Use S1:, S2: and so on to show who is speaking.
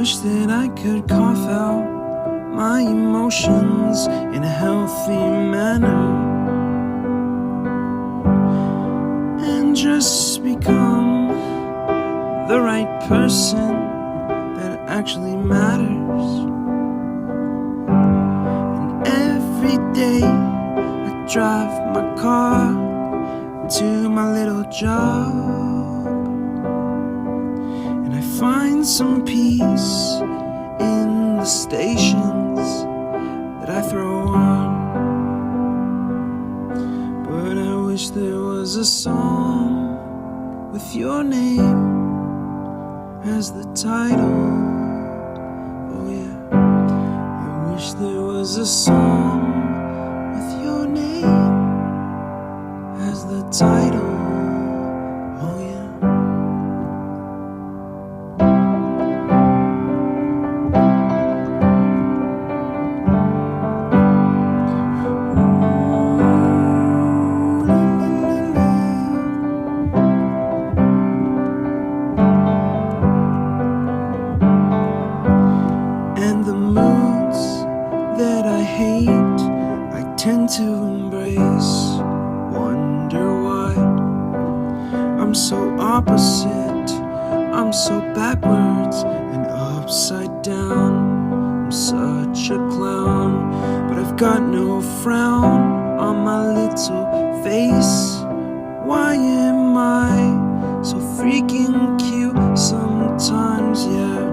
S1: Wish that I could cough out my emotions in a healthy manner and just become the right person that actually matters. And every day I drive my car to my little job, find some peace in the stations that I throw on. But I wish there was a song with your name as the title. Oh yeah, I wish there was a song with your name as the title. To embrace, wonder why I'm so opposite, I'm so backwards and upside down. I'm such a clown, but I've got no frown on my little face. Why am I so freaking cute sometimes? Yeah,